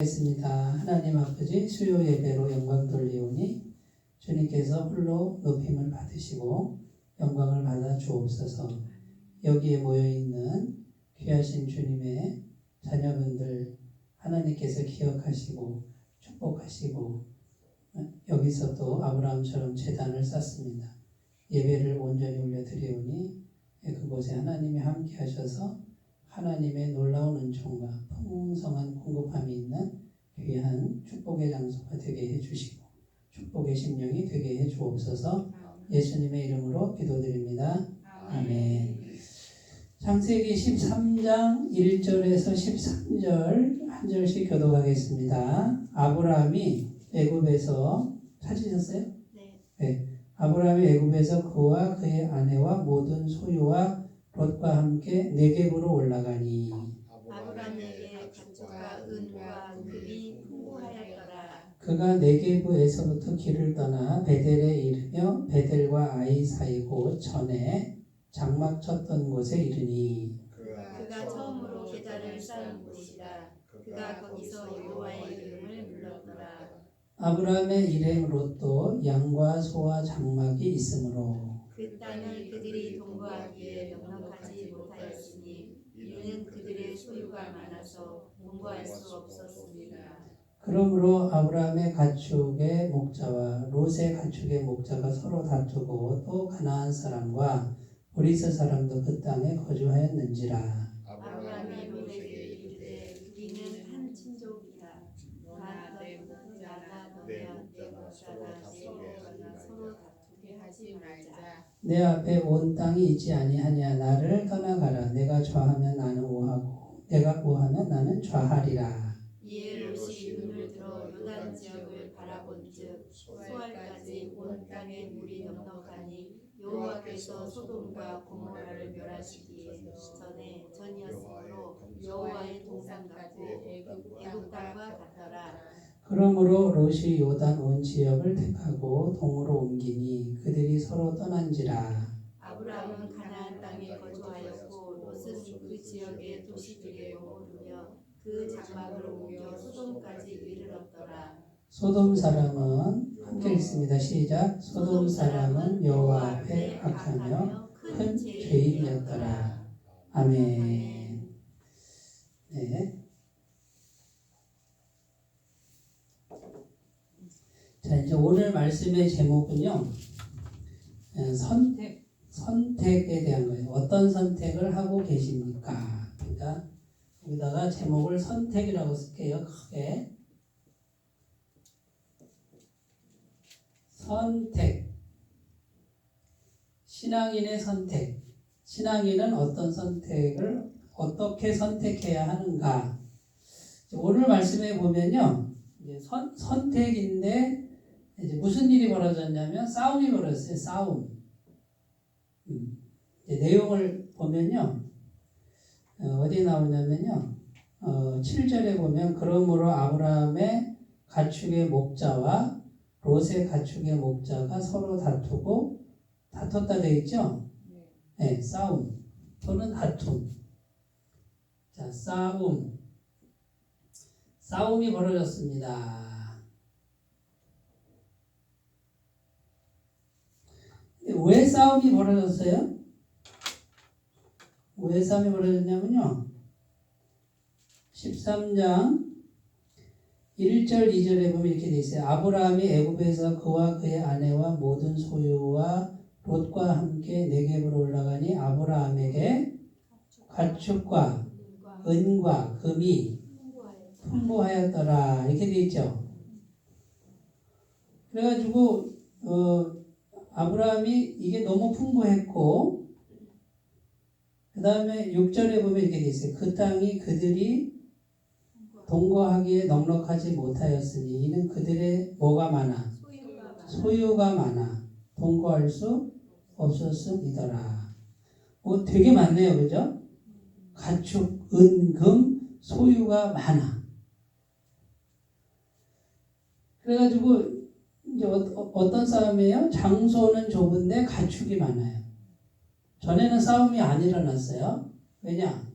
겠습니다. 하나님 아버지 수요 예배로 영광 돌리오니 주님께서 홀로 높임을 받으시고 영광을 받아 주옵소서. 여기에 모여있는 귀하신 주님의 자녀분들 하나님께서 기억하시고 축복하시고 여기서도 아브라함처럼 제단을 쌓습니다. 예배를 온전히 올려드리오니 그곳에 하나님이 함께 하셔서 하나님의 놀라운 은총과 풍성한 공급함이 있는 귀한 축복의 장소가 되게 해주시고 축복의 심령이 되게 해주옵소서. 예수님의 이름으로 기도드립니다. 아멘. 창세기 13장 1절에서 13절 한 절씩 교독하겠습니다. 아브라함이 애굽에서 찾으셨어요? 네. 아브라함이 애굽에서 그와 그의 아내와 모든 소유와 롯과 함께 네겝으로 올라가니 아브라함에게 가축과 은과 금이 풍부하였더라. 그가 네겝에서부터 길을 떠나 베델에 이르며 베델과 아이 사이 곧 전에 장막 쳤던 곳에 이르니 그가 처음으로 계좌를 쌓은 곳이라. 그가 거기서 여호와의 이름을 불렀더라. 아브라함의 일행 롯도 양과 소와 장막이 있으므로 그 땅을 그들이 동거하기에 넉넉하지 못하였으니 이는 그들의 소유가 많아서 동거할 수 없었습니다. 그러므로 아브라함의 가축의 목자와 롯의 가축의 목자가 서로 다투고 또 가나안 사람과 브리스 사람도 그 땅에 거주하였는지라. 아브라함이 롯에게 이르되 우리는 한 친족이라. 내 목자나 너나 내 목자나 내 목자나 서로 다투게 하지 말자. 내 앞에 온 땅이 있지 아니하냐. 나를 떠나가라. 내가 좌하면 나는 우하고 내가 우하면 나는 좌하리라. 이에 롯이 눈을 들어 요단 지역을 바라본즉 소알까지 온 땅에 물이 넉넉하니 여호와께서 소돔과 고모라를 멸하시기에 전이었으므로 여호와의 동산 같고 애굽 땅과 같더라. 그러므로 롯이 요단 온 지역을 택하고 동으로 옮기니 그들이 서로 떠난지라. 아브라함은 가나안 땅에 거주하였고 롯은 그 지역의 도시들에 머무르며 그 장막을 옮겨 소돔까지 이르렀더라. 소돔 사람은 함께 읽습니다. 시작. 소돔 사람은 여호와 앞에 악하며 큰 죄인이었더라. 아멘. 네. 자, 이제 오늘 말씀의 제목은요, 선택에 대한 거예요. 어떤 선택을 하고 계십니까? 그러니까 여기다가 제목을 선택이라고 쓸게요. 크게. 선택. 신앙인의 선택. 신앙인은 어떤 선택을 어떻게 선택해야 하는가? 오늘 말씀에 보면요, 이제 선택인데 이제 무슨 일이 벌어졌냐면 싸움이 벌어졌어요. 싸움. 이제 내용을 보면요, 어디 나오냐면요, 7절에 보면 그러므로 아브라함의 가축의 목자와 롯의 가축의 목자가 서로 다퉜다 되어 있죠? 네, 싸움 또는 다툼. 자, 싸움이 벌어졌습니다. 왜 싸움이 벌어졌어요? 왜 싸움이 벌어졌냐면요, 13장 1절 2절에 보면 이렇게 되어 있어요. 아브라함이 애굽에서 그와 그의 아내와 모든 소유와 롯과 함께 네겝으로 올라가니 아브라함에게 가축과 은과 금이 풍부하였더라. 이렇게 되어 있죠. 그래가지고 아브라함이 이게 너무 풍부했고, 그 다음에 6절에 보면 이렇게 되어 있어요. 그 땅이 그들이 동거하기에 넉넉하지 못하였으니 이는 그들의 뭐가 많아? 소유가 많아. 동거할 수 없었음이더라. 되게 많네요. 그죠? 가축, 은, 금, 소유가 많아. 그래가지고 이제 어떤 싸움이에요? 장소는 좁은데 가축이 많아요. 전에는 싸움이 안 일어났어요. 왜냐?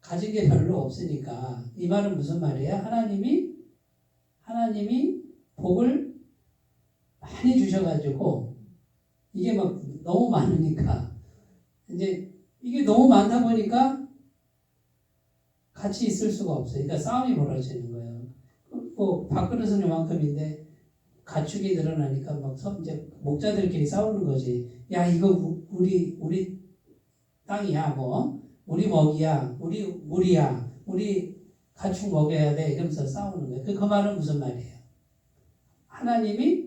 가진 게 별로 없으니까. 이 말은 무슨 말이에요? 하나님이 복을 많이 주셔가지고 이게 막 너무 많으니까 이제 이게 너무 많다 보니까 같이 있을 수가 없어요. 그러니까 싸움이 벌어지는 거예요. 뭐 밥그릇은 요만큼인데 가축이 늘어나니까 막 이제 목자들끼리 싸우는 거지. 야 이거 우리 땅이야 뭐 우리 먹이야 우리 물이야 우리 가축 먹여야 돼 이러면서 싸우는 거예요. 그 말은 무슨 말이에요? 하나님이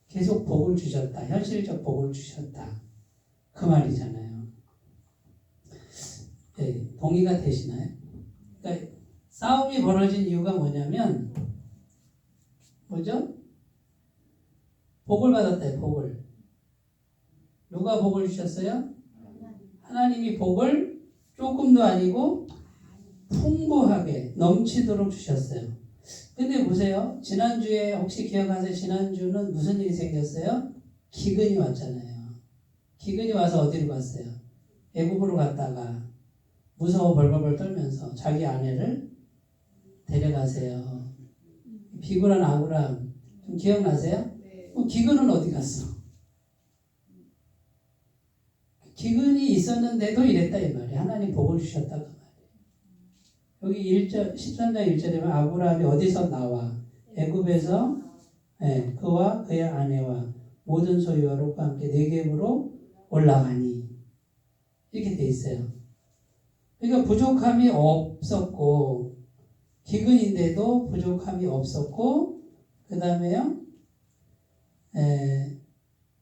계속 복을 주셨다. 현실적 복을 주셨다. 그 말이잖아요. 네, 동의가 되시나요? 그러니까 싸움이 벌어진 이유가 뭐냐면 뭐죠? 복을 받았대요. 복을. 누가 복을 주셨어요? 하나님이 복을 조금도 아니고 풍부하게 넘치도록 주셨어요. 근데 보세요. 지난주에 혹시 기억하세요? 지난주는 무슨 일이 생겼어요? 기근이 왔잖아요. 기근이 와서 어디로 갔어요? 애굽으로 갔다가 무서워 벌벌벌 떨면서 자기 아내를 데려가세요. 비굴한 아브람 좀 기억나세요? 기근은 어디 갔어? 기근이 있었는데도 이랬다 이 말이에요. 하나님 복을 주셨다 그 말이에요. 여기 1절 13장 1절에 보면 아브라함이 어디서 나와? 애굽에서 그와 그의 아내와 모든 소유와 롯과 함께 네겝으로 올라가니 이렇게 돼 있어요. 그러니까 부족함이 없었고 기근인데도 부족함이 없었고 그 다음에요.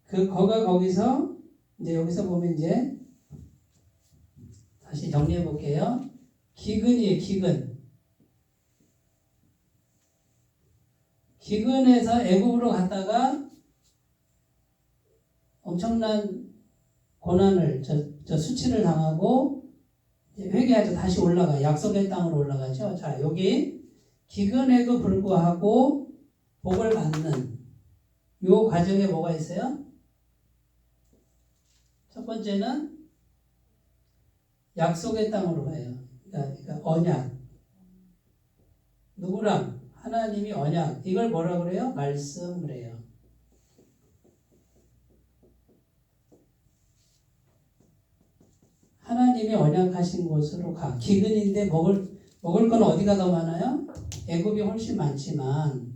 거기서 이제 여기서 보면 이제 다시 정리해 볼게요. 기근이에요. 기근에서 애굽으로 갔다가 엄청난 고난을 저 수치를 당하고 회개하죠. 다시 올라가 약속의 땅으로 올라가죠. 자 여기 기근에도 불구하고 복을 받는 요 과정에 뭐가 있어요? 첫 번째는 약속의 땅으로 가요. 그러니까 언약. 누구랑? 하나님이 언약. 이걸 뭐라 그래요? 말씀을 해요. 하나님이 언약하신 곳으로 가. 기근인데 먹을 건 어디가 더 많아요? 애굽이 훨씬 많지만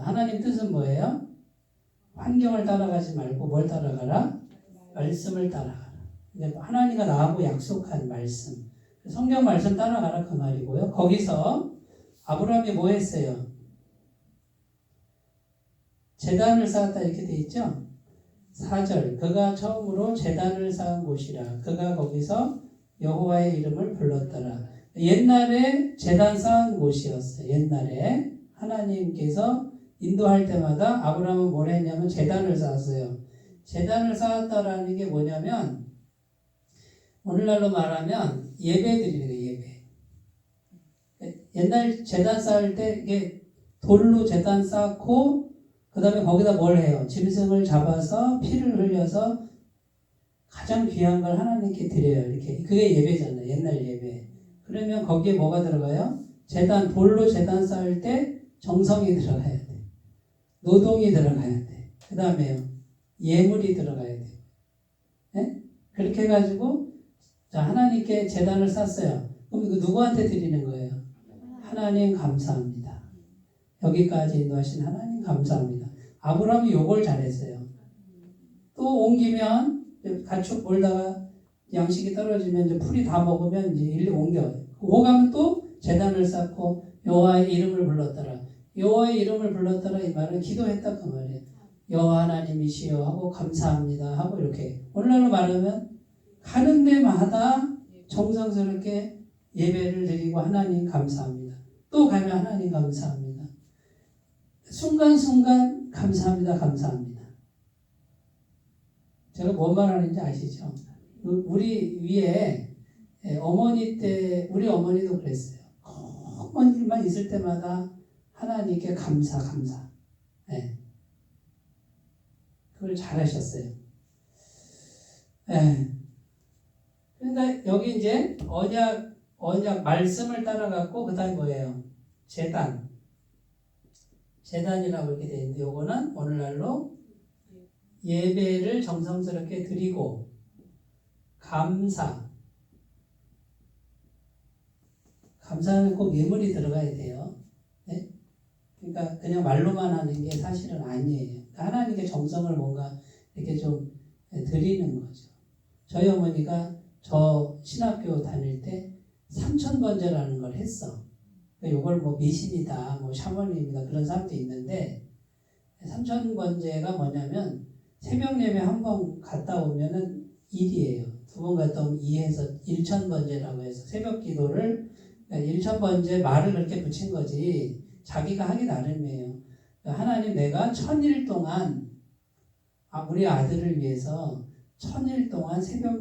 하나님 뜻은 뭐예요? 환경을 따라가지 말고 뭘 따라가라? 말씀을 따라가라. 하나님과 나하고 약속한 말씀. 성경 말씀 따라가라 그 말이고요. 거기서 아브라함이 뭐 했어요? 제단을 쌓았다 이렇게 돼 있죠? 4절 그가 처음으로 제단을 쌓은 곳이라 그가 거기서 여호와의 이름을 불렀더라. 옛날에 제단 쌓은 곳이었어요. 옛날에 하나님께서 인도할 때마다 아브라함은 뭘 했냐면 제단을 쌓았어요. 제단을 쌓았다라는 게 뭐냐면 오늘날로 말하면 예배 드리는 거예요. 예배. 옛날 제단 쌓을 때 이게 돌로 제단 쌓고 그 다음에 거기다 뭘 해요? 짐승을 잡아서 피를 흘려서 가장 귀한 걸 하나님께 드려요. 이렇게. 그게 예배잖아요. 옛날 예배. 그러면 거기에 뭐가 들어가요? 돌로 제단 쌓을 때 정성이 들어가야 돼. 노동이 들어가야 돼. 그 다음에요. 예물이 들어가야 돼. 네? 그렇게 해가지고 하나님께 제단을 쌓았어요. 그럼 이거 누구한테 드리는 거예요? 하나님 감사합니다. 여기까지 인도하신 하나님 감사합니다. 아브라함이 요걸 잘했어요. 또 옮기면 가축 몰다가 양식이 떨어지면 이제 풀이 다 먹으면 이제 일리 옮겨요. 오가면 또 제단을 쌓고 여호와의 이름을 불렀더라. 여호와의 이름을 불렀더라 이 말은 기도했다 그 말이에요. 여호와 하나님이시여 하고 감사합니다 하고 이렇게 오늘날로 말하면 가는 데마다 정성스럽게 예배를 드리고 하나님 감사합니다. 또 가면 하나님 감사합니다. 순간순간 감사합니다. 감사합니다. 제가 뭔 말하는지 아시죠? 우리 위에 어머니 때 우리 어머니도 그랬어요. 어머니만 있을 때마다 하나님께 감사. 네. 그걸 잘하셨어요. 네. 그러니까 여기 이제 언약 언약 말씀을 따라갔고 그다음에 뭐예요? 재단이라고 이렇게 되어 있는데 요거는 오늘날로 예배를 정성스럽게 드리고 감사하면 꼭 예물이 들어가야 돼요. 네? 그러니까 그냥 말로만 하는 게 사실은 아니에요. 그러니까 하나님께 정성을 뭔가 이렇게 좀 드리는 거죠. 저희 어머니가 저 신학교 다닐 때 삼천번제라는 걸 했어. 이걸 뭐 미신이다, 뭐 샤머니입니다 그런 사람도 있는데 삼천번제가 뭐냐면 새벽 예배 한 번 갔다 오면은 1이에요. 두 번 갔다 오면 2해서 1천번제라고 해서 새벽 기도를 1천번제 말을 그렇게 붙인 거지 자기가 하기 나름이에요. 하나님 내가 1000일 동안 우리 아들을 위해서 1000일 동안 새벽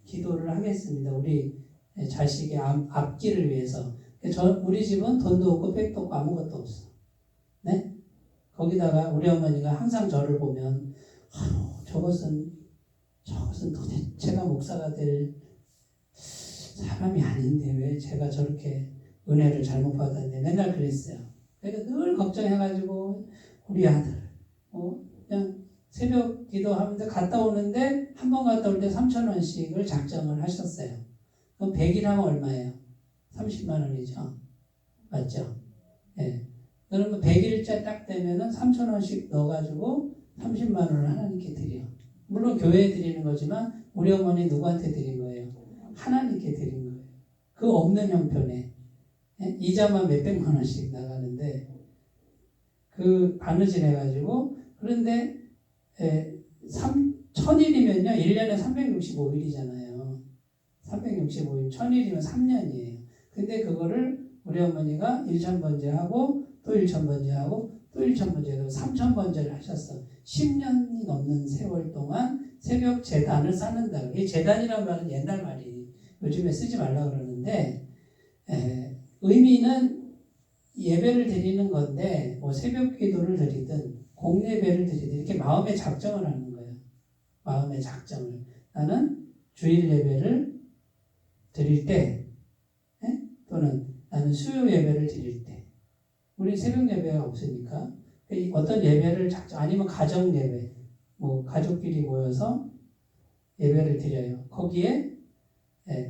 기도를 하겠습니다. 우리 자식의 앞길을 위해서. 우리 집은 돈도 없고 백도 없고 아무것도 없어. 네? 거기다가 우리 어머니가 항상 저를 보면 저것은 도대체가 목사가 될 사람이 아닌데 왜 제가 저렇게 은혜를 잘못 받았네 맨날 그랬어요. 그러니까 늘 걱정해가지고 우리 아들 그냥 새벽 기도하면서 갔다 오는데 한 번 갔다 올 때 3,000원씩을 작정을 하셨어요. 그럼 100일 하면 얼마예요? 30만 원이죠. 맞죠? 네. 그러면 100일째 딱 되면은 3,000원씩 넣어가지고 30만 원을 하나님께 드려. 물론 교회에 드리는 거지만 우리 어머니 누구한테 드린 거예요? 하나님께 드린 거예요. 그 없는 형편에 이자만 몇백만 원씩 나가는데 그 바느질 해가지고 그런데 1000일이면요 1년에 365일이잖아요. 365일 1000일이면 3년이에요. 근데 그거를 우리 어머니가 1000번제하고 또 1000번제하고 또 1000번제하고 3000번제를 하셨어. 10년이 넘는 세월 동안 새벽 제단을 쌓는다. 이 제단이라는 말은 옛날 말이 요즘에 쓰지 말라 그러는데 의미는 예배를 드리는 건데 뭐 새벽 기도를 드리든 공예배를 드리든 이렇게 마음의 작정을 하는 거예요. 마음의 작정을. 나는 주일 예배를 드릴 때 또는 나는 수요 예배를 드릴 때 우리 새벽 예배가 없으니까 어떤 예배를 아니면 가정 예배 뭐 가족끼리 모여서 예배를 드려요. 거기에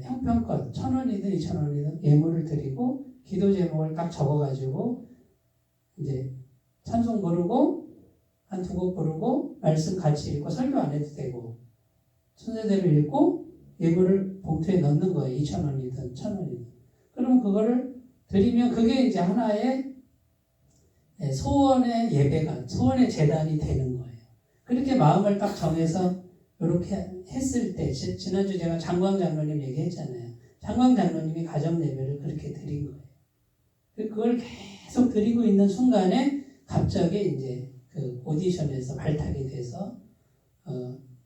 형편껏 1,000원이든 2,000원이든 예물을 드리고 기도 제목을 딱 적어가지고 이제 찬송 부르고 한 2곡 부르고 말씀 같이 읽고 설교 안 해도 되고 순서대로 읽고 예물을 봉투에 넣는 거예요. 2,000원이든 1,000원이든. 그러면 그거를 드리면 그게 이제 하나의 소원의 예배가 소원의 제단이 되는 거예요. 그렇게 마음을 딱 정해서 이렇게 했을 때 지난주 제가 장광 장로님 얘기했잖아요. 장광 장로님이 가정 예배를 그렇게 드린 거예요. 그걸 계속 드리고 있는 순간에 갑자기 이제 그 오디션에서 발탁이 돼서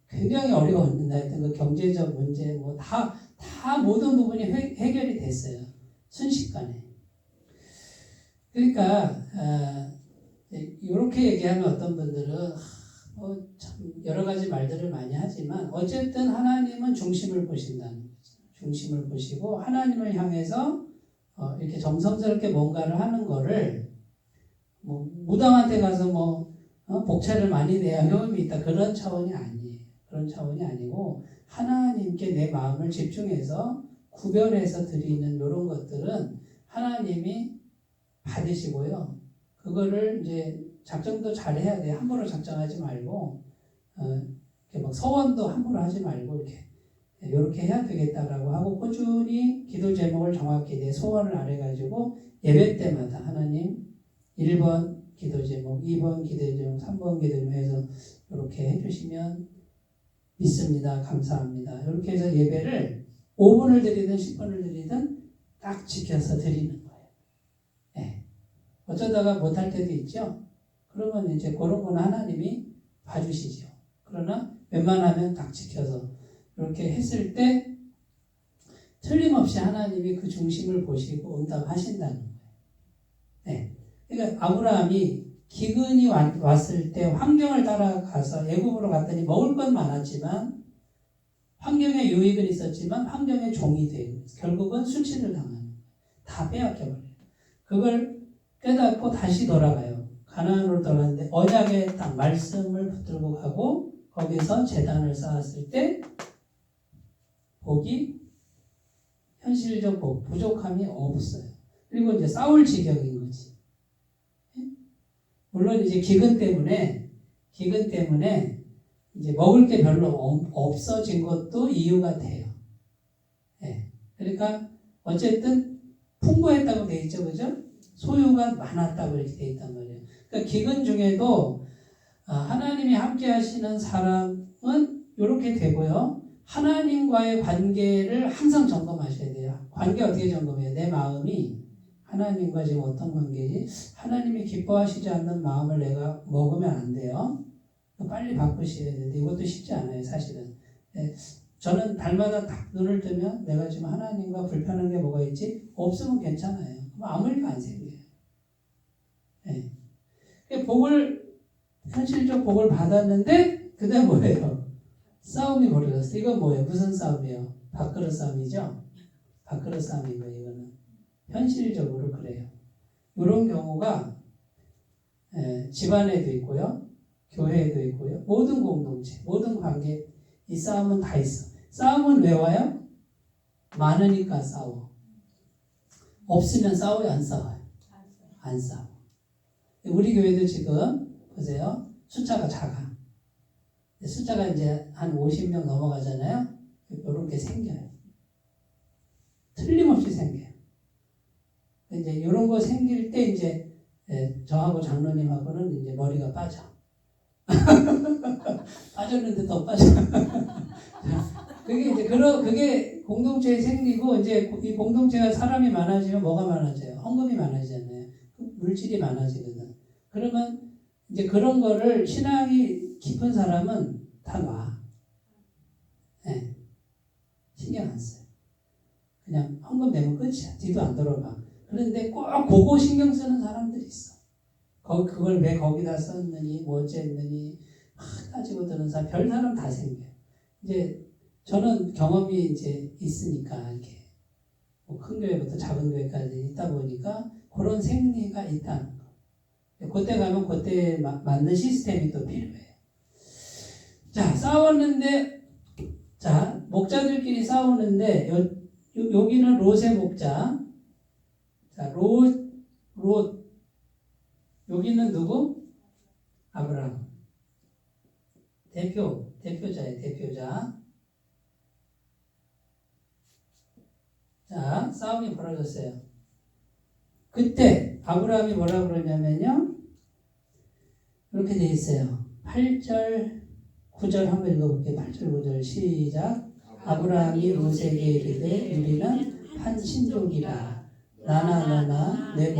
굉장히 어려웠는데 하여튼 그 경제적 문제 뭐 다 모든 부분이 해결이 됐어요. 순식간에. 그러니까 이렇게 얘기하면 어떤 분들은 참 여러 가지 말들을 많이 하지만 어쨌든 하나님은 중심을 보신다는 거죠. 중심을 보시고 하나님을 향해서 이렇게 정성스럽게 뭔가를 하는 거를 뭐 무당한테 가서 복차를 많이 내야 효험이 있다 그런 차원이 아니에요. 그런 차원이 아니고 하나님께 내 마음을 집중해서 구별해서 드리는 이런 것들은 하나님이 받으시고요. 그거를 이제 작정도 잘 해야 돼요. 함부로 작정하지 말고 이렇게 막 서원도 함부로 하지 말고 이렇게 해야 되겠다라고 하고 꾸준히 기도 제목을 정확히 내 소원을 아래가지고 예배 때마다 하나님 1번 기도 제목, 2번 기도 제목, 3번 기도 제목 해서 이렇게 해주시면 믿습니다. 감사합니다. 이렇게 해서 예배를 5분을 드리든 10분을 드리든 딱 지켜서 드리는 거예요. 네. 어쩌다가 못할 때도 있죠. 그러면 이제 그런 건 하나님이 봐주시죠. 그러나 웬만하면 딱 지켜서 이렇게 했을 때 틀림없이 하나님이 그 중심을 보시고 응답하신다는 거예요. 네. 그러니까 아브라함이 기근이 왔을 때 환경을 따라가서 애굽으로 갔더니 먹을 건 많았지만 환경에 유익은 있었지만 환경의 종이 되고 결국은 수치를 당하는 다 빼앗겨버려요. 그걸 깨닫고 다시 돌아가요. 가나안으로 돌아가는데 언약의 땅 말씀을 붙들고 가고 거기서 제단을 쌓았을 때 복이 현실적 복 부족함이 없어요. 그리고 이제 싸울 지경인 거지. 물론 이제 기근 때문에 이제 먹을 게 별로 없어진 것도 이유가 돼요. 예. 그러니까 어쨌든 풍부했다고 돼 있죠, 그죠? 소유가 많았다고 이렇게 돼 있단 말이에요. 그러니까 기근 중에도 하나님이 함께 하시는 사람은 이렇게 되고요. 하나님과의 관계를 항상 점검하셔야 돼요. 관계 어떻게 점검해요? 내 마음이 하나님과 지금 어떤 관계지? 하나님이 기뻐하시지 않는 마음을 내가 먹으면 안 돼요. 빨리 바꾸셔야 되는데 이것도 쉽지 않아요, 사실은. 저는 달마다 딱 눈을 뜨면 내가 지금 하나님과 불편한 게 뭐가 있지? 없으면 괜찮아요. 아무 일도 안 생겨요. 현실적 복을 받았는데 그다음 뭐예요? 싸움이 벌어졌어요. 이건 뭐예요? 무슨 싸움이에요? 밥그릇 싸움이죠? 밥그릇 싸움이고 이거는 현실적으로 그래요. 이런 경우가 집안에도 있고요. 교회에도 있고요. 모든 공동체, 모든 관계 이 싸움은 다 있어. 싸움은 왜 와요? 많으니까 싸워. 없으면 싸워요? 안 싸워요? 안 싸워. 우리 교회도 지금 보세요. 숫자가 작아. 숫자가 이제 한 50명 넘어가잖아요. 이렇게 생겨요. 틀림없이 생겨요. 이제 이런 거 생길 때 이제 저하고 장로님하고는 이제 머리가 빠져. 빠졌는데 더 빠져. 그게 이제 그게 공동체에 생기고 이제 이 공동체가 사람이 많아지면 뭐가 많아져요? 헌금이 많아지잖아요. 물질이 많아지거든. 그러면 이제 그런 거를 신앙이 깊은 사람은 다 놔. 네. 신경 안 써요. 그냥 헌금 내면 끝이야. 뒤도 안 돌아봐. 그런데 꼭 그거 신경 쓰는 사람들이 있어. 그걸 왜 거기다 썼느니, 뭐 어쨌느니, 따지고 드는 사람, 별 사람 다 생겨요. 이제 저는 경험이 이제 있으니까, 이렇게. 뭐 큰 교회부터 작은 교회까지 있다 보니까 그런 생리가 있다는 거. 그때 가면 그때 맞는 시스템이 또 필요해요. 자, 싸웠는데, 자, 목자들끼리 싸우는데, 여기는 롯의 목자. 자, 롯. 여기는 누구? 아브라함. 대표자예요, 대표자. 자, 싸움이 벌어졌어요. 그때 아브라함이 뭐라고 그러냐면요. 이렇게 돼 있어요. 8절, 9절 한번 읽어볼게요. 8절, 9절 시작. 아브라함이 롯에게 이르되 우리는 한 친족이라. 나나 내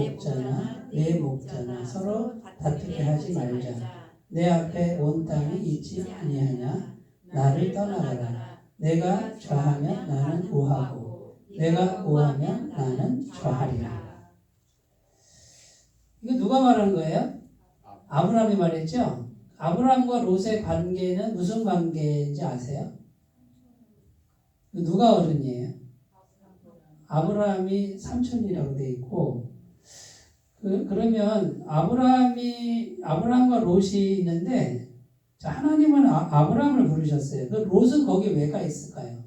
목자나 서로 다투게 하지 말자. 내 앞에 온 땅이 있지 아니하냐. 나를 떠나가라. 내가 좌하면 나는 우하고 내가 우하면 나는 좌하리라. 이거 누가 말한 거예요? 아브라함이 말했죠? 아브라함과 롯의 관계는 무슨 관계인지 아세요? 누가 어른이에요? 아브라함이 삼촌이라고 돼 있고, 그러면 아브라함과 롯이 있는데, 자, 하나님은 아브라함을 부르셨어요. 그 롯은 거기 왜 가 있을까요?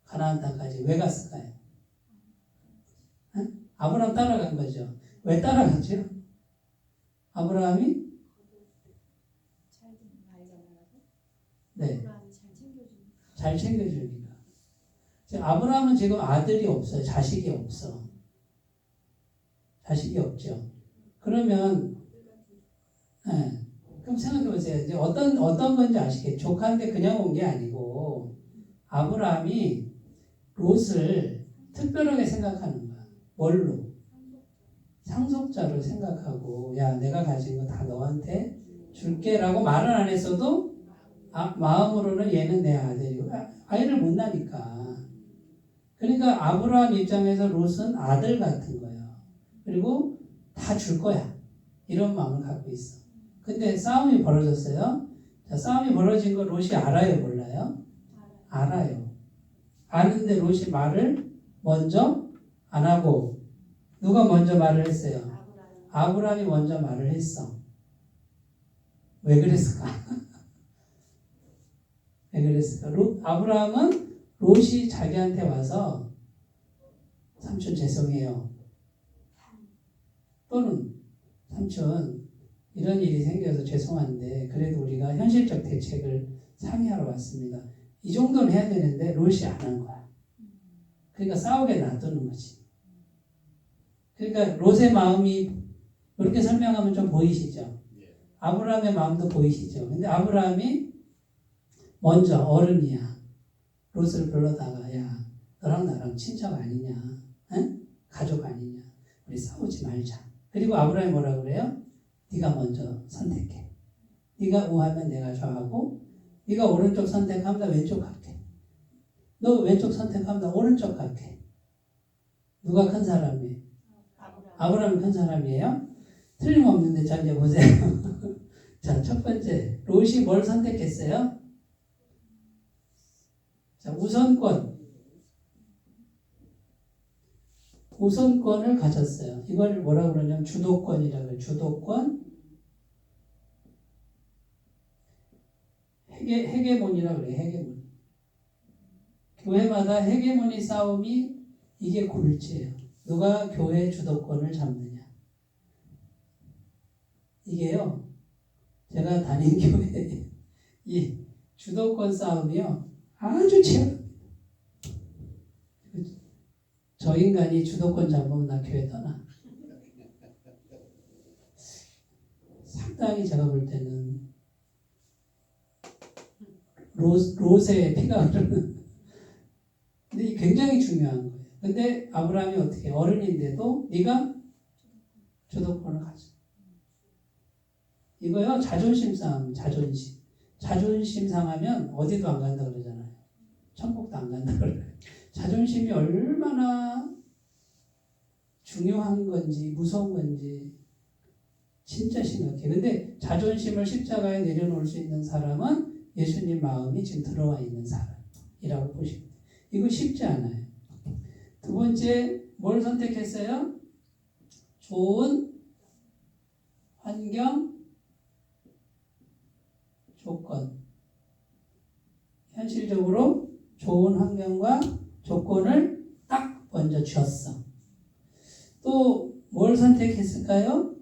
가나안 땅까지 왜 갔을까요? 아브라함 따라간 거죠. 왜 따라갔죠? 아브라함이? 네. 잘 챙겨주니까. 아브라함은 지금 아들이 없어요. 자식이 없어. 자식이 없죠. 그러면, 네. 그럼 생각해 보세요. 이제 어떤 건지 아시겠죠? 조카인데 그냥 온 게 아니고, 아브라함이 롯을 특별하게 생각하는 거야. 뭘로? 상속자로 생각하고, 야, 내가 가진 거 다 너한테 줄게라고 말은 안 했어도, 마음으로는 얘는 내 아들이고, 아이를 못 낳으니까. 그러니까 아브라함 입장에서 롯은 아들 같은 거예요. 그리고 다 줄 거야. 이런 마음을 갖고 있어. 근데 싸움이 벌어졌어요. 자, 싸움이 벌어진 거 롯이 알아요, 몰라요? 알아요. 아는데 롯이 말을 먼저 안 하고 누가 먼저 말을 했어요? 아브라함이 먼저 말을 했어. 왜 그랬을까? 왜 그랬을까? 아브라함은 롯이 자기한테 와서 삼촌 죄송해요. 또는 삼촌 이런 일이 생겨서 죄송한데 그래도 우리가 현실적 대책을 상의하러 왔습니다. 이 정도는 해야 되는데 롯이 안 한 거야. 그러니까 싸우게 놔두는 거지. 그러니까 롯의 마음이 이렇게 설명하면 좀 보이시죠? 아브라함의 마음도 보이시죠? 근데 아브라함이 먼저 어른이야. 롯을 불러다가 야 너랑 나랑 친척 아니냐? 응? 가족 아니냐? 우리 싸우지 말자. 그리고 아브라함이 뭐라 그래요? 네가 먼저 선택해. 네가 우하면 내가 좌하고 네가 오른쪽 선택하면 나 왼쪽 갈게. 너 왼쪽 선택하면 나 오른쪽 갈게. 누가 큰 사람이에요? 아브라함이 큰 사람이에요? 틀림없는데 자 이제 보세요. 자, 첫 번째 롯이 뭘 선택했어요? 자, 우선권을 가졌어요. 이걸 뭐라 그러냐면 주도권이라고 해요. 주도권, 헤게몬이라고 그래요. 헤게몬. 교회마다 헤게모니 싸움이 이게 골치예요. 누가 교회 주도권을 잡느냐. 이게요. 제가 다닌 교회 이 주도권 싸움이요. 아주 치열합니다. 저 인간이 주도권 잡으면 나 교회 떠나. 상당히 제가 볼 때는 롯의 피가 흐르는. 근데 이게 굉장히 중요한 거예요. 근데 아브라함이 어떻게 어른인데도 네가 주도권을 가져. 이거요 자존심 싸움, 자존심 상하면 어디도 안 간다 그러잖아요. 천국도 안 간다 그래요. 자존심이 얼마나 중요한 건지 무서운 건지 진짜 심각해. 근데 자존심을 십자가에 내려놓을 수 있는 사람은 예수님 마음이 지금 들어와 있는 사람이라고 보시면 돼요. 이거 쉽지 않아요. 두 번째 뭘 선택했어요? 좋은 환경, 조건. 현실적으로 좋은 환경과 조건을 딱 먼저 주었어. 또 뭘 선택했을까요?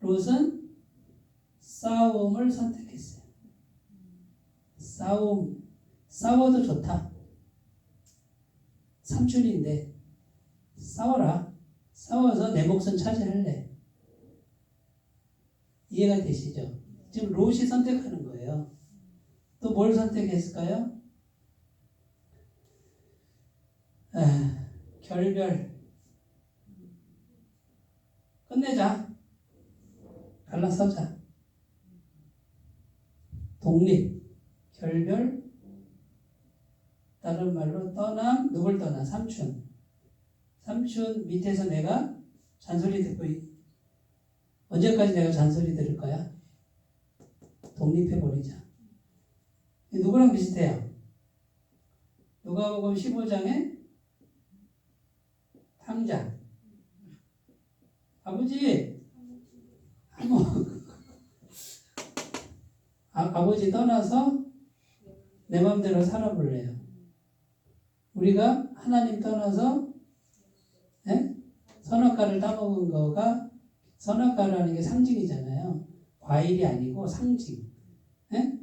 롯은 싸움을 선택했어요. 싸워도 좋다. 삼촌인데 싸워라. 싸워서 내 몫은 차지할래. 이해가 되시죠? 지금 롯이 선택하는 거예요. 또 뭘 선택했을까요? 결별. 끝내자. 갈라서자. 독립. 결별. 다른 말로 떠남. 누굴 떠나? 삼촌. 삼촌 밑에서 내가 잔소리 듣고 언제까지 내가 잔소리 들을 거야? 독립해버리자. 누구랑 비슷해요? 누가복음 15장에 탕자. 아버지, 아버지 떠나서 내 마음대로 살아볼래요. 우리가 하나님 떠나서 선악과를 따먹은 거가 선악과라는 게 상징이잖아요. 과일이 아니고 상징.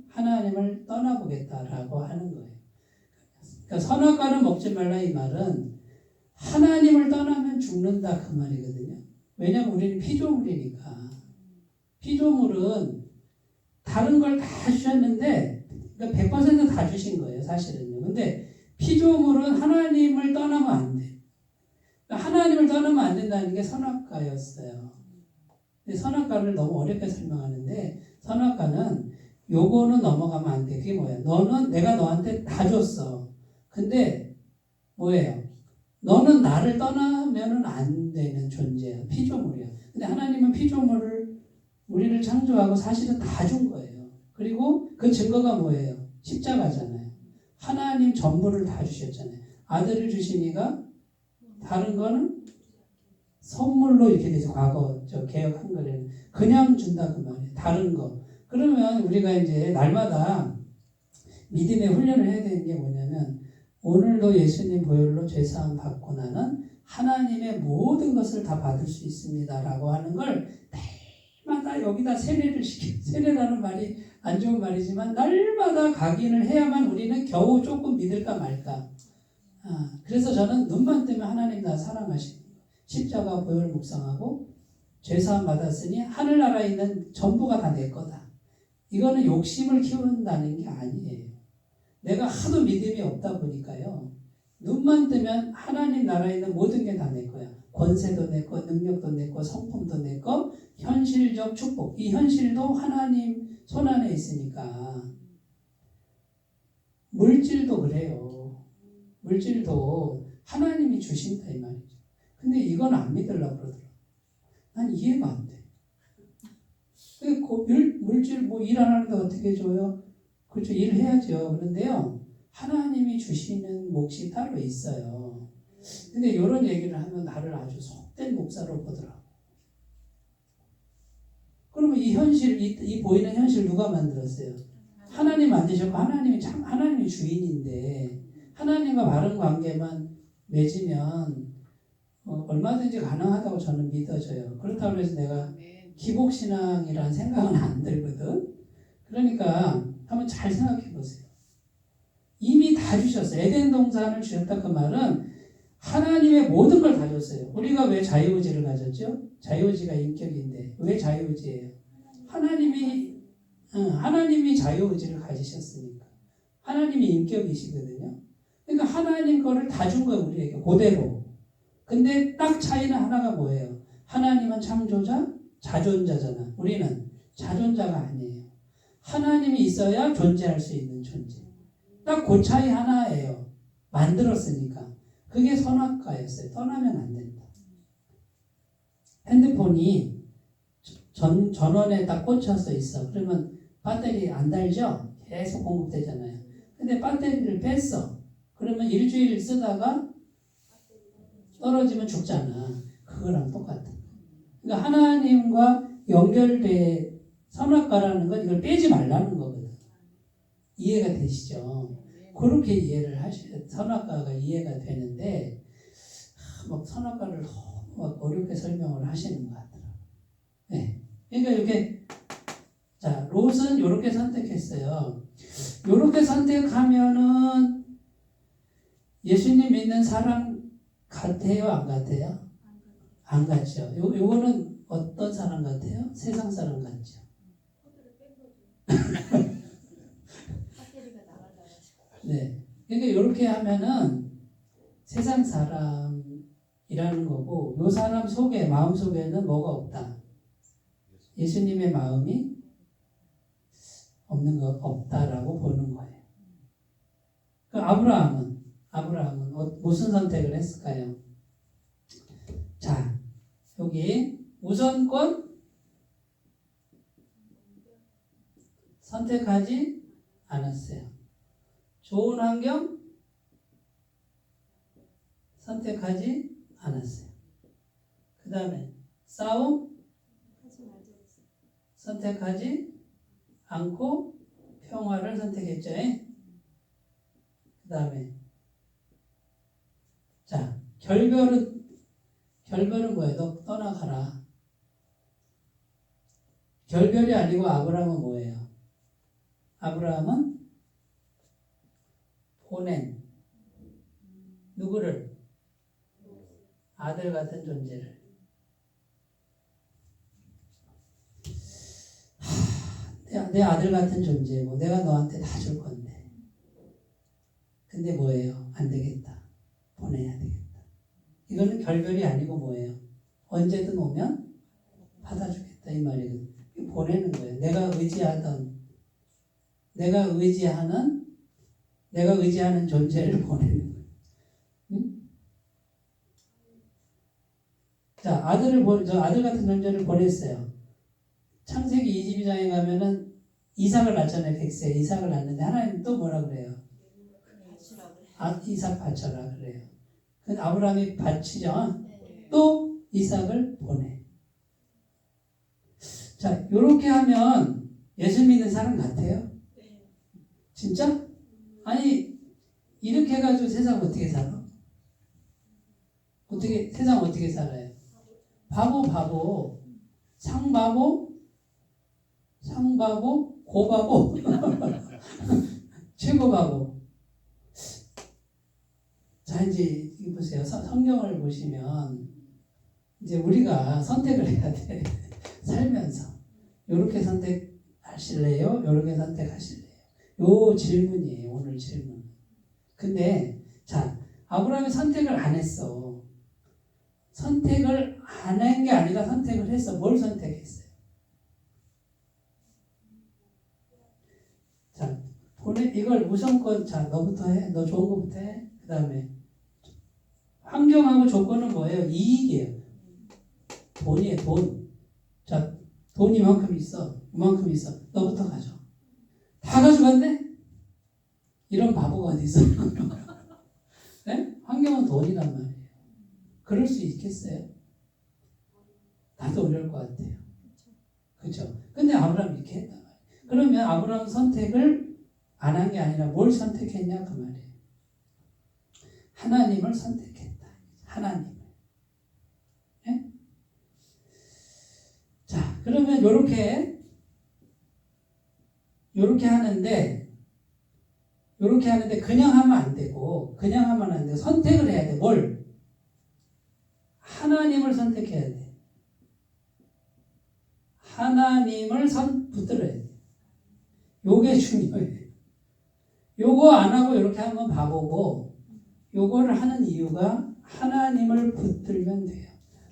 하나님을 떠나보겠다라고 하는 거예요. 그러니까 선악과를 먹지 말라 이 말은 하나님을 떠나면 죽는다 그 말이거든요. 왜냐하면 우리는 피조물이니까. 피조물은 다른 걸 다 주셨는데 그러니까 100% 다 주신 거예요. 사실은요. 근데 피조물은 하나님을 떠나면 안 돼. 그러니까 하나님을 떠나면 안 된다는 게 선악과였어요. 근데 선악과를 너무 어렵게 설명하는데 선악과는 요거는 넘어가면 안 돼. 그게 뭐야? 너는 내가 너한테 다 줬어. 근데 뭐예요? 너는 나를 떠나면은 안 되는 존재야. 피조물이야. 근데 하나님은 피조물을 우리를 창조하고 사실은 다 준 거예요. 그리고 그 증거가 뭐예요? 십자가잖아요. 하나님 전부를 다 주셨잖아요. 아들을 주시니까 다른 거는 선물로 이렇게 돼서 과거 저 개혁 한글에는 그냥 준다 그 말이에요. 다른 거. 그러면 우리가 이제 날마다 믿음의 훈련을 해야 되는 게 뭐냐면 오늘도 예수님 보혈로 죄사함 받고 나는 하나님의 모든 것을 다 받을 수 있습니다라고 하는 걸 날마다 여기다 세례라는 말이 안 좋은 말이지만 날마다 각인을 해야만 우리는 겨우 조금 믿을까 말까. 그래서 저는 눈만 뜨면 하나님 나 사랑하시는 십자가 보혈 묵상하고 죄사함 받았으니 하늘나라에 있는 전부가 다 내 거다. 이거는 욕심을 키운다는 게 아니에요. 내가 하도 믿음이 없다 보니까요. 눈만 뜨면 하나님 나라에 있는 모든 게 다 내 거야. 권세도 내 거, 능력도 내 거, 성품도 내 거, 현실적 축복. 이 현실도 하나님 손 안에 있으니까. 물질도 그래요. 물질도 하나님이 주신다 이 말이죠. 근데 이건 안 믿으려고 그러더라고. 난 이해가 안 돼. 물질 뭐 일 안 하는데 어떻게 줘요? 그렇죠. 일해야죠. 그런데요. 하나님이 주시는 몫이 따로 있어요. 근데 이런 얘기를 하면 나를 아주 속된 목사로 보더라고. 그러면 이 현실, 이 보이는 현실 누가 만들었어요? 하나님 만드셨고 하나님이 주인인데 하나님과 바른 관계만 맺으면 얼마든지 가능하다고 저는 믿어져요. 그렇다고 해서 내가 기복신앙이라는 생각은 안 들거든. 그러니까 한번 잘 생각해 보세요. 이미 다 주셨어요. 에덴 동산을 주셨다 그 말은 하나님의 모든 걸 다 줬어요. 우리가 왜 자유의지를 가졌죠? 자유의지가 인격인데 왜 자유의지예요? 하나님이 자유의지를 가지셨으니까. 하나님이 인격이시거든요. 그러니까 하나님 거를 다 준 거예요. 우리에게 그대로. 근데 딱 차이는 하나가 뭐예요? 하나님은 창조자, 자존자잖아. 우리는 자존자가 아니에요. 하나님이 있어야 존재할 수 있는 존재. 딱 그 차이 하나예요. 만들었으니까. 그게 선악과였어요. 떠나면 안 된다. 핸드폰이 전원에 딱 꽂혀서 있어. 그러면 배터리 안 달죠? 계속 공급되잖아요. 근데 배터리를 뺐어. 그러면 일주일 쓰다가 떨어지면 죽잖아. 그거랑 똑같아. 그러니까 하나님과 연결돼 선악과라는 건 이걸 빼지 말라는 거거든. 이해가 되시죠? 그렇게 이해를 하셔야 선악과가 이해가 되는데 막 선악과를 너무 어렵게 설명을 하시는 것 같더라고요. 네. 그러니까 이렇게 자 롯은 이렇게 선택했어요. 이렇게 선택하면은 예수님 믿는 사람 같아요, 안 같아요? 안 같죠. 요거는 어떤 사람 같아요? 세상 사람 같죠. 네. 그러니까 이렇게 하면은 세상 사람이라는 거고, 요 사람 속에, 마음 속에는 뭐가 없다. 예수님의 마음이 없다라고 보는 거예요. 그 아브라함은 무슨 선택을 했을까요? 자, 여기 우선권 선택하지 않았어요. 좋은 환경 선택하지 않았어요. 그 다음에 싸움 선택하지 않고 평화를 선택했죠. 그 다음에 자 결별은 뭐예요? 너 떠나가라. 결별이 아니고 아브라함은 뭐예요? 아브라함은 보낸 누구를? 아들 같은 존재를. 내 아들 같은 존재고 내가 너한테 다 줄 건데. 근데 뭐예요? 안 되겠다. 보내야 되겠다. 이거는 결별이 아니고 뭐예요? 언제든 오면 받아주겠다 이 말이거든요. 보내는 거예요. 내가 의지하는 존재를 보내는 거예요. 응? 자, 아들 같은 존재를 보냈어요. 창세기 22장에 가면은 이삭을 낳잖아요. 100세 이삭을 낳는데 하나님 또 뭐라 그래요? 이삭 바쳐라 그래요. 근데 아브라함이 바치죠. 네. 또 이삭을 보내. 자, 요렇게 하면 예수 믿는 사람 같아요? 네. 진짜? 아니, 이렇게 해가지고 세상 어떻게 살아? 세상 어떻게 살아요? 바보, 상바보, 고바보, 최고바보. 자, 이제 이거 보세요. 성경을 보시면 이제 우리가 선택을 해야 돼. 살면서. 요렇게 선택하실래요? 요렇게 선택하실래요? 요 질문이에요. 오늘 질문. 근데 자, 아브라함이 선택을 안 했어. 선택을 안 한 게 아니라 선택을 했어. 뭘 선택했어요? 자, 이걸 우선권, 자, 너부터 해. 너 좋은 거부터 해. 그 다음에 환경하고 조건은 뭐예요? 이익이에요. 돈이에요, 돈. 자, 돈이 이만큼 있어. 너부터 가져. 다 가져갔네? 이런 바보가 어디 있어? 네? 환경은 돈이란 말이에요. 그럴 수 있겠어요? 나도 어려울 것 같아요. 그렇죠? 근데 아브라함이 이렇게 했단 말이에요. 그러면 아브라함 선택을 안 한 게 아니라 뭘 선택했냐 그 말이에요. 하나님을 선택했다. 하나님을. 네? 자, 그러면 요렇게 하는데 그냥 하면 안 되고 선택을 해야 돼. 뭘? 하나님을 선택해야 돼. 하나님을 붙들어야 돼. 요게 중요해. 요거 안 하고 이렇게 하면 바보고, 요거를 하는 이유가 하나님을 붙들면 돼요.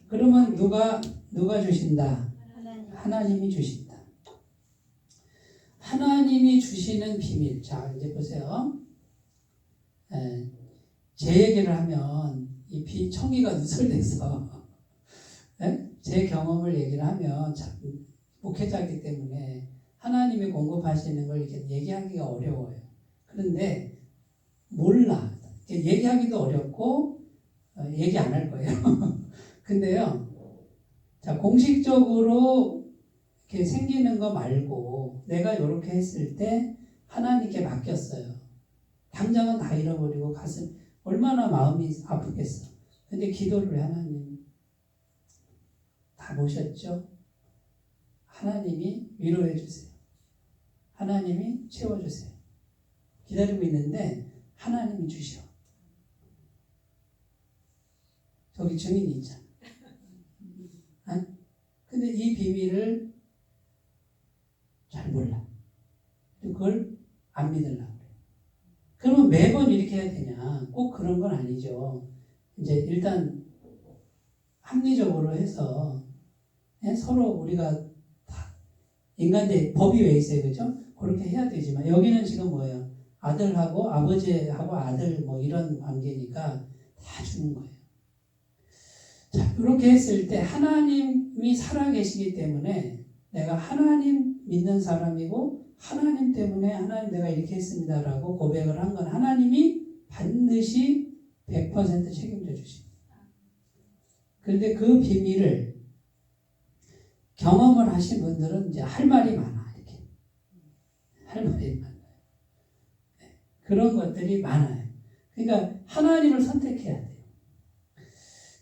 그러면 누가 주신다? 하나님이 주신다. 하나님이 주시는 비밀. 자, 이제 보세요. 제 얘기를 하면 이 청기가 누설돼서 제 경험을 얘기를 하면 목회자이기 때문에 하나님이 공급하시는 걸 이렇게 얘기하기가 어려워요. 그런데 몰라. 얘기하기도 어렵고 얘기 안 할 거예요. 근데요. 자, 공식적으로 이렇게 생기는 거 말고 내가 이렇게 했을 때 하나님께 맡겼어요. 당장은 다 잃어버리고 가슴 얼마나 마음이 아프겠어. 근데 기도를 해. 하나님 다 보셨죠? 하나님이 위로해 주세요. 하나님이 채워주세요. 기다리고 있는데 하나님이 주셔. 저기 증인이 있잖아. 근데 이 비밀을 잘 몰라. 그걸 안 믿으려고 그래. 그러면 매번 이렇게 해야 되냐? 꼭 그런 건 아니죠. 이제 일단 합리적으로 해서 서로 우리가 다 인간대 법이 왜 있어요, 그죠? 그렇게 해야 되지만 여기는 지금 뭐예요? 아들하고 아버지하고 아들 뭐 이런 관계니까 다 주는 거예요. 자, 이렇게 했을 때 하나님이 살아계시기 때문에 내가 하나님 믿는 사람이고 하나님 때문에 하나님 내가 이렇게 했습니다라고 고백을 한 건 하나님이 반드시 100% 책임져 주십니다. 그런데 그 비밀을 경험을 하신 분들은 이제 할 말이 많아. 이렇게 할 말이 많아요. 그런 것들이 많아요. 그러니까 하나님을 선택해야 돼요.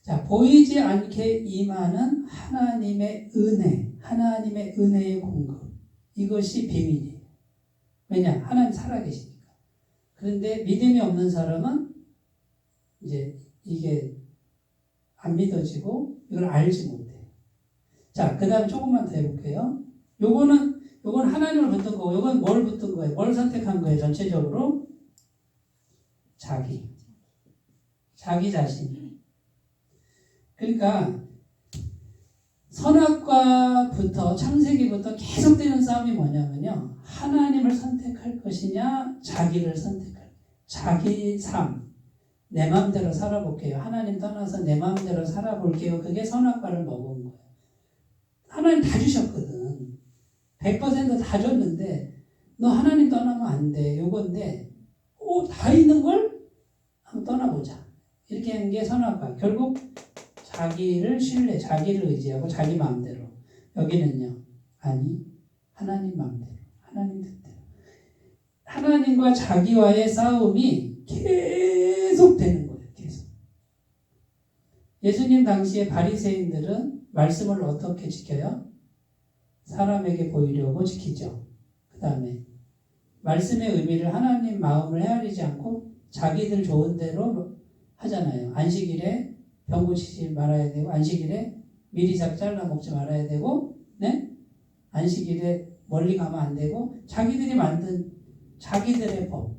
자, 보이지 않게 임하는 하나님의 은혜, 하나님의 은혜의 공급. 이것이 비밀이에요. 왜냐? 하나님 살아계시니까. 그런데 믿음이 없는 사람은 이제 이게 안 믿어지고 이걸 알지 못해요. 자, 그 다음에 조금만 더 해볼게요. 요건 하나님을 붙든 거고, 요건 뭘 붙든 거예요? 뭘 선택한 거예요? 전체적으로? 자기 자신. 그러니까 선악과부터 창세기부터 계속되는 싸움이 뭐냐면요. 하나님을 선택할 것이냐, 자기를 선택할. 자기 삶. 내 마음대로 살아볼게요. 하나님 떠나서 내 마음대로 살아볼게요. 그게 선악과를 먹은 거예요. 하나님 다 주셨거든. 100%다 줬는데 너 하나님 떠나면 안 돼. 요건데 다 있는 걸 한번 떠나보자. 이렇게 하는 게 선악과. 결국 자기를 신뢰, 자기를 의지하고 자기 마음대로. 여기는요. 아니, 하나님 마음대로, 하나님 뜻대로. 하나님과 자기와의 싸움이 계속 되는 거예요. 계속. 예수님 당시에 바리새인들은 말씀을 어떻게 지켜요? 사람에게 보이려고 지키죠. 그 다음에 말씀의 의미를 하나님 마음을 헤아리지 않고 자기들 좋은 대로 하잖아요. 안식일에 병 고치지 말아야 되고, 안식일에 미리삭 잘라 먹지 말아야 되고, 네? 안식일에 멀리 가면 안 되고, 자기들이 만든 자기들의 법.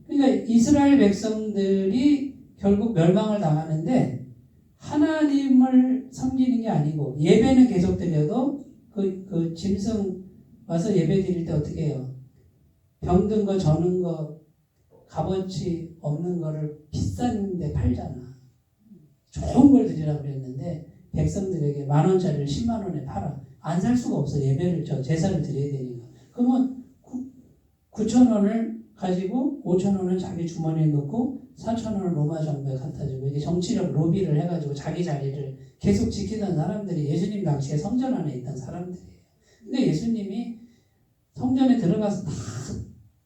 그러니까 이스라엘 백성들이 결국 멸망을 당하는데 하나님을 섬기는 게 아니고 예배는 계속 드려도 그 짐승 와서 예배 드릴 때 어떻게 해요? 병든 거, 저는 거, 값어치 없는 거를 비싼 데 팔잖아. 좋은 걸 드리라고 그랬는데 백성들에게 10,000원짜리를 10만 원에 팔아. 안 살 수가 없어. 예배를 제사를 드려야 되니까. 그러면 9,000원을 가지고 5,000원은 자기 주머니에 넣고 4,000원을 로마 정부에 갖다 주고 이게 정치력 로비를 해가지고 자기 자리를 계속 지키던 사람들이 예수님 당시에 성전 안에 있던 사람들이에요. 근데 예수님이 성전에 들어가서 다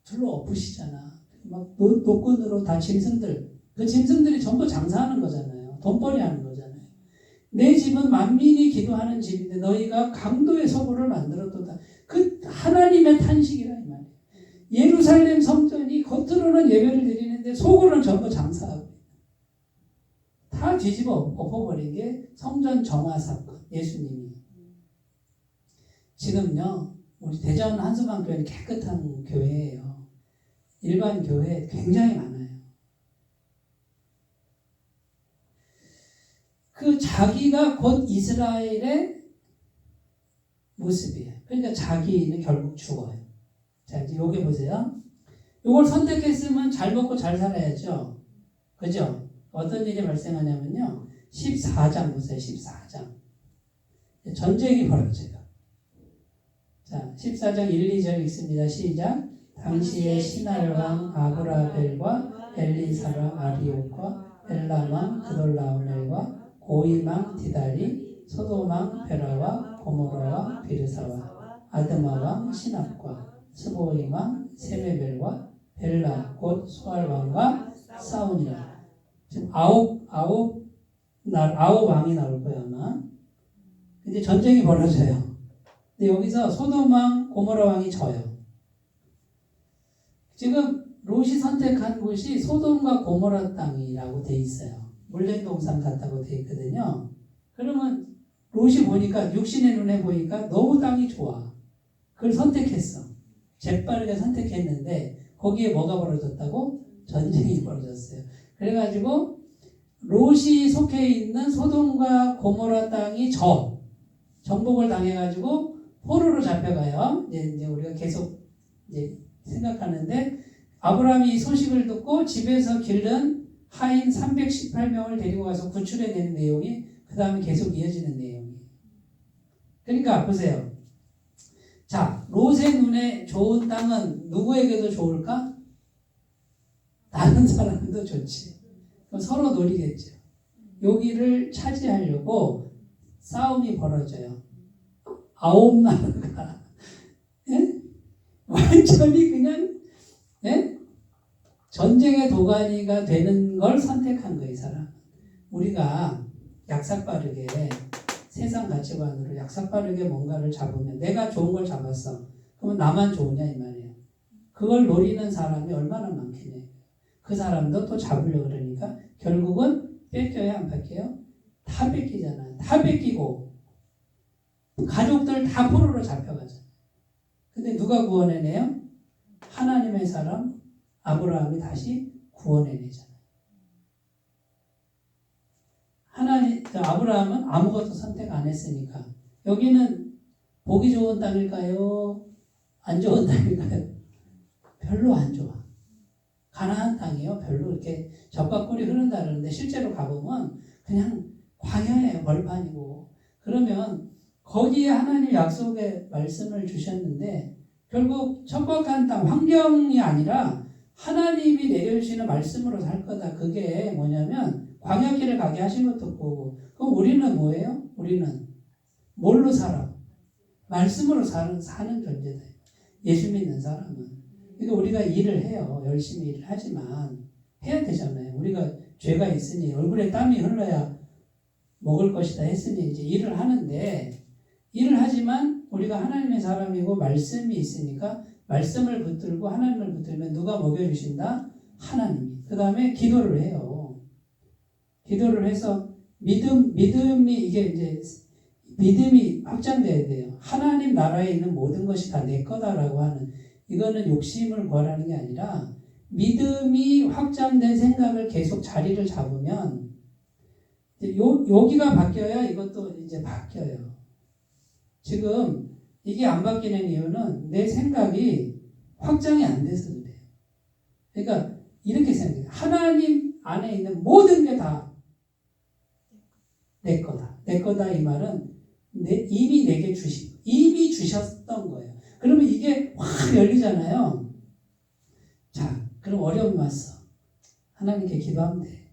둘러 엎으시잖아. 막 노끈으로 다 짐승들, 그 짐승들이 전부 장사하는 거잖아요. 돈벌이 하는 거잖아요. 내 집은 만민이 기도하는 집인데 너희가 강도의 서구를 만들었도다. 그 하나님의 탄식이라 이 말이에요. 예루살렘 성전이 겉으로는 예배를 드리는데 속으로는 전부 장사하고 다 뒤집어 엎어버린 게 성전 정화 사건. 예수님이 지금요 우리 대전 한수방교회는 깨끗한 교회예요. 일반 교회 굉장히 많아요. 그 자기가 곧 이스라엘의 모습이에요. 그러니까 자기는 결국 죽어요. 자, 이제 요게 보세요. 요걸 선택했으면 잘 먹고 잘 살아야죠. 그죠? 어떤 일이 발생하냐면요. 14장 보세요. 14장. 전쟁이 벌어져요. 자, 14장 1, 2절 읽습니다. 시작. 당시에 시날 왕 아브라벨과 엘리 사람 아리옥과 엘람 왕 그돌라오멜과 고임 왕 디달이 소돔 왕 베라와 고모라 왕 비르사와 아드마 왕 시납과 스보임 왕 세메벨과 벨라 곧 소알 왕과 싸우니라. 지금 아홉 왕이 나올 거예요 아마. 이제 전쟁이 벌어져요. 근데 여기서 소돔 왕 고모라 왕이 져요. 지금 롯이 선택한 곳이 소돔과 고모라 땅이라고 돼 있어요. 물냉동산 같다고 돼 있거든요. 그러면 롯이 보니까 육신의 눈에 보니까 너무 땅이 좋아. 그걸 선택했어. 재빠르게 선택했는데 거기에 뭐가 벌어졌다고? 전쟁이 벌어졌어요. 그래가지고 롯이 속해 있는 소돔과 고모라 땅이 정복을 당해가지고 포로로 잡혀가요. 이제 우리가 계속 이제 생각하는데 아브라함이 이 소식을 듣고 집에서 기른 하인 318명을 데리고 가서 구출해내는 내용이 그 다음에 계속 이어지는 내용이에요. 그러니까 보세요. 자, 롯의 눈에 좋은 땅은 누구에게도 좋을까? 다른 사람도 좋지. 그럼 서로 노리겠죠. 여기를 차지하려고 싸움이 벌어져요. 9나라가 예? 완전히 그냥 예? 전쟁의 도가니가 되는 걸 선택한 거예요. 이 사람. 우리가 약삭빠르게 세상 가치관으로 약삭빠르게 뭔가를 잡으면 내가 좋은 걸 잡았어. 그러면 나만 좋으냐 이 말이에요. 그걸 노리는 사람이 얼마나 많겠냐. 그 사람도 또 잡으려고 그러니까 결국은 뺏겨야 안 뺏겨요? 다 뺏기잖아요. 다 뺏기고 가족들 다 포로로 잡혀가잖아요. 근데 누가 구원해내요? 하나님의 사람 아브라함이 다시 구원해내잖아요. 아브라함은 아무것도 선택 안 했으니까 여기는 보기 좋은 땅일까요? 안 좋은 땅일까요? 별로 안 좋아. 가나안 땅이요. 별로 이렇게 젖과 꿀이 흐른다는데 실제로 가보면 그냥 광야예요. 벌판이고. 그러면 거기에 하나님 약속의 말씀을 주셨는데 결국 척박한 땅, 환경이 아니라 하나님이 내려주시는 말씀으로 살 거다. 그게 뭐냐면 광야길을 가게 하신 것도 보고. 그럼 우리는 뭐예요? 우리는 뭘로 살아? 말씀으로 사는 존재다. 예수 믿는 사람은. 그러니까 우리가 일을 해요. 열심히 일을 하지만 해야 되잖아요. 우리가 죄가 있으니 얼굴에 땀이 흘러야 먹을 것이다 했으니 이제 일을 하는데, 일을 하지만 우리가 하나님의 사람이고 말씀이 있으니까 말씀을 붙들고 하나님을 붙들면 누가 먹여주신다? 하나님이. 그 다음에 기도를 해요. 기도를 해서 믿음이 이게 이제 믿음이 확장돼야 돼요. 하나님 나라에 있는 모든 것이 다 내 거다라고 하는, 이거는 욕심을 구하라는 게 아니라 믿음이 확장된 생각을 계속 자리를 잡으면 여기가 바뀌어야 이것도 이제 바뀌어요. 지금 이게 안 바뀌는 이유는 내 생각이 확장이 안 돼서 그래요. 그러니까 이렇게 생각해요. 하나님 안에 있는 모든 게 다 내 거다. 내 거다 이 말은 이미 내게 이미 주셨던 거예요. 그러면 이게 확 열리잖아요. 자, 그럼 어려움이 왔어. 하나님께 기도하면 돼.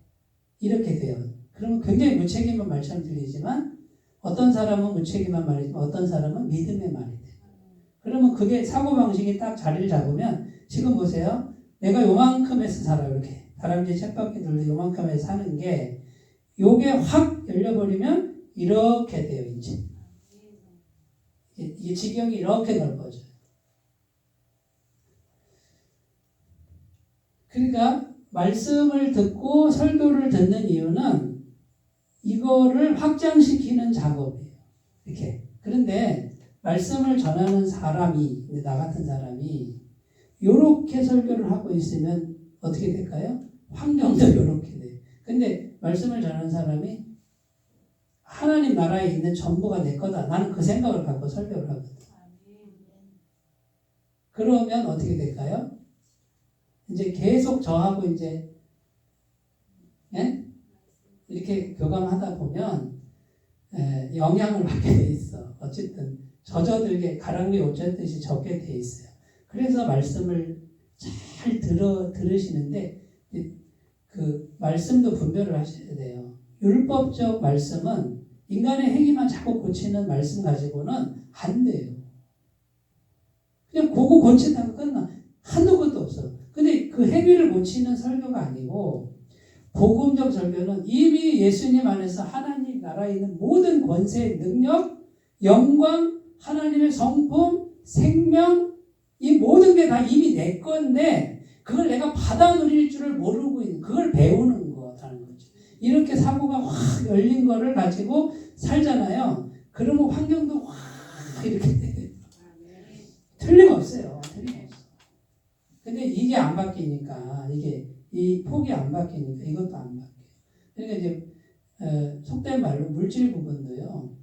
이렇게 돼요. 그러면 굉장히 무책임한 말처럼 들리지만 어떤 사람은 무책임한 말이지만 어떤 사람은 믿음의 말이 돼요. 그러면 그게 사고방식이 딱 자리를 잡으면 지금 보세요. 내가 요만큼에서 살아요. 이렇게. 다람쥐 쳇바퀴 돌도 요만큼에서 사는 게 요게 확 열려버리면 이렇게 돼요. 이제. 이게 지경이 이렇게 넓어져요. 그러니까 말씀을 듣고 설교를 듣는 이유는 이거를 확장시키는 작업이에요. 이렇게. 그런데 말씀을 전하는 사람이, 나 같은 사람이 이렇게 설교를 하고 있으면 어떻게 될까요? 환경도 이렇게 돼요. 근데 말씀을 전하는 사람이 하나님 나라에 있는 전부가 내 거다. 나는 그 생각을 갖고 설교를 하거든. 그러면 어떻게 될까요? 이제 계속 저하고 이제 이렇게 교감하다 보면 영향을 받게 돼 있어. 어쨌든 젖어들게 가랑비 옷 젖듯이 젖게 돼 있어요. 그래서 말씀을 잘 들으시는데 그 말씀도 분별을 하셔야 돼요. 율법적 말씀은 인간의 행위만 자꾸 고치는 말씀 가지고는 안 돼요. 그냥 그거 고친다고 끝나. 한도 끝도 없어. 근데 그 행위를 고치는 설교가 아니고 복음적 설교는 이미 예수님 안에서 하나님 나라에 있는 모든 권세, 능력, 영광, 하나님의 성품, 생명, 이 모든 게 다 이미 내 건데 그걸 내가 받아 누릴 줄을 모르고 있는, 그걸 배우는 거라는 거죠. 이렇게 사고가 확 열린 거를 가지고 살잖아요. 그러면 환경도 확 이렇게 돼요. 틀림없어요. 틀림없어. 근데 이게 안 바뀌니까, 이 폭이 안 바뀌니까 이것도 안 바뀌어요. 그러니까 이제 속된 말로 물질 부분도요.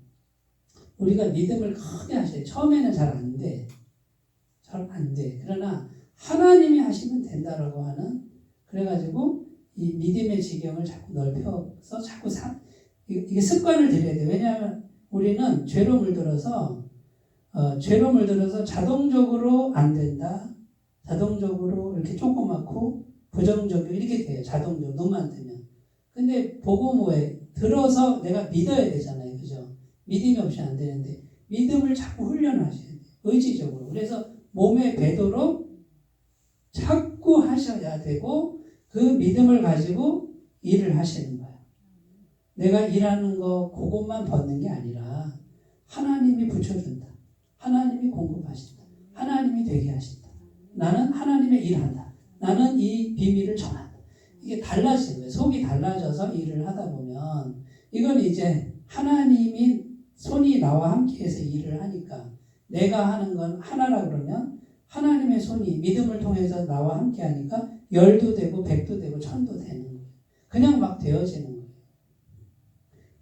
우리가 믿음을 크게 하셔요. 처음에는 잘 안 돼. 잘 안 돼. 그러나 하나님이 하시면 된다라고 하는, 그래가지고 이 믿음의 지경을 자꾸 넓혀서 자꾸 이게 습관을 들여야 돼. 왜냐하면 우리는 죄로 물들어서 자동적으로 안 된다. 자동적으로 이렇게 조그맣고 부정적이고 이렇게 돼요. 자동적으로 눈만 뜨면. 근데 복음호에 들어서 내가 믿어야 되잖아요. 그죠? 믿음이 없이 안 되는데 믿음을 자꾸 훈련하셔야 돼요. 의지적으로. 그래서 몸에 배도록 자꾸 하셔야 되고 그 믿음을 가지고 일을 하시는 거예요. 내가 일하는 거 그것만 벗는 게 아니라 하나님이 붙여준다. 하나님이 공급하신다. 하나님이 되게 하신다. 나는 하나님의 일한다. 나는 이 비밀을 전한다. 이게 달라지는 거예요. 속이 달라져서 일을 하다 보면 이건 이제 하나님이 손이 나와 함께해서 일을 하니까 내가 하는 건 하나라 그러면 하나님의 손이 믿음을 통해서 나와 함께 하니까 열도 되고 백도 되고 천도 되는 거예요. 그냥 막 되어지는 거예요.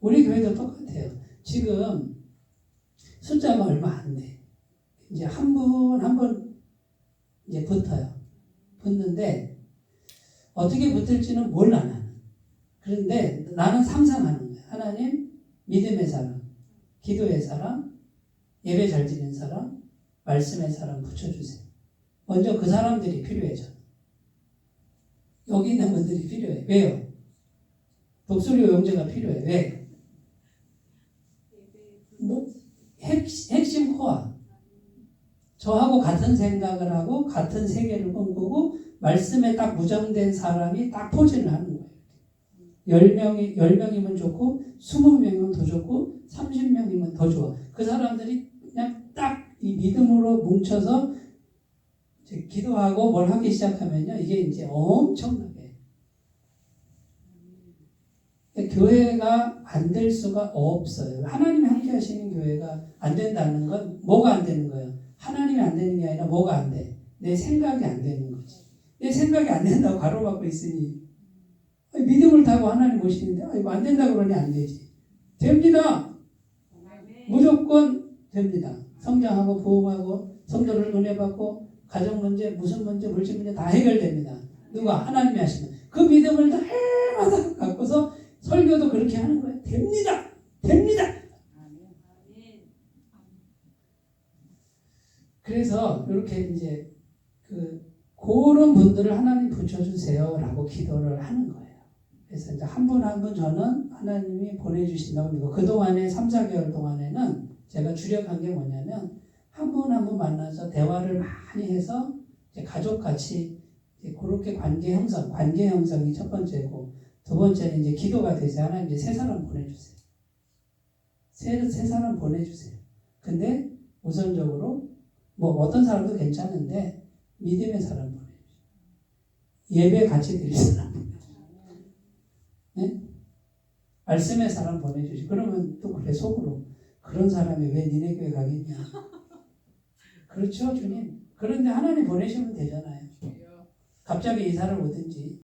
우리 교회도 똑같아요. 지금 숫자가 얼마 안 돼. 이제 한 분 이제 붙어요. 붙는데 어떻게 붙을지는 몰라 나는. 그런데 나는 상상하는 거예요. 하나님, 믿음의 사람, 기도의 사람, 예배 잘 드리는 사람, 말씀의 사람 붙여주세요. 먼저 그 사람들이 필요해져. 여기 있는 분들이 필요해. 왜요? 독수리 오영재가 필요해. 왜? 뭐 핵심 코어. 저하고 같은 생각을 하고 같은 세계를 꿈꾸고 말씀에 딱 무장된 사람이 딱 포진을 하는 거예요. 10명이면 좋고 20명이면 더 좋고 30명이면 더 좋아. 그 사람들이 그냥 딱 이 믿음으로 뭉쳐서 이제 기도하고 뭘 하기 시작하면요. 이게 이제 엄청나게 교회가 안 될 수가 없어요. 하나님이 함께 하시는 교회가 안 된다는 건 뭐가 안 되는 거예요? 하나님이 안 되는 게 아니라 뭐가 안 돼? 내 생각이 안 되는 거지. 내 생각이 안 된다고 가로막고 있으니 믿음을 타고 하나님 모시는데 이거 안 된다 그러니 안 되지. 됩니다. 무조건 됩니다. 성장하고 부흥하고 성도를 은혜 받고 가정 문제, 무슨 문제, 물질 문제 다 해결됩니다. 누가? 하나님이 하시면. 그 믿음을 날마다 갖고서 설교도 그렇게 하는 거예요. 됩니다. 됩니다. 그래서 이렇게 이제 그런 분들을 하나님 붙여주세요라고 기도를 하는 거예요. 그래서 이제 한 분 한 분 저는 하나님이 보내주신다고 믿고 그동안에 3, 4개월 동안에는 제가 주력한 게 뭐냐면 한 분 한 분 만나서 대화를 많이 해서 이제 가족같이 이제 그렇게 관계 형성이 첫 번째고 두 번째는 이제 기도가 되세요. 하나님 이제 세 사람 보내주세요. 세 사람 보내주세요. 근데 우선적으로 뭐 어떤 사람도 괜찮은데 믿음의 사람 보내주세요. 예배 같이 드릴 사람. 네? 말씀의 사람 보내주시고 그러면 또 그래 속으로 그런 사람이 왜 니네 교회 가겠냐. 그렇죠 주님. 그런데 하나님 보내시면 되잖아요. 갑자기 이사를 오든지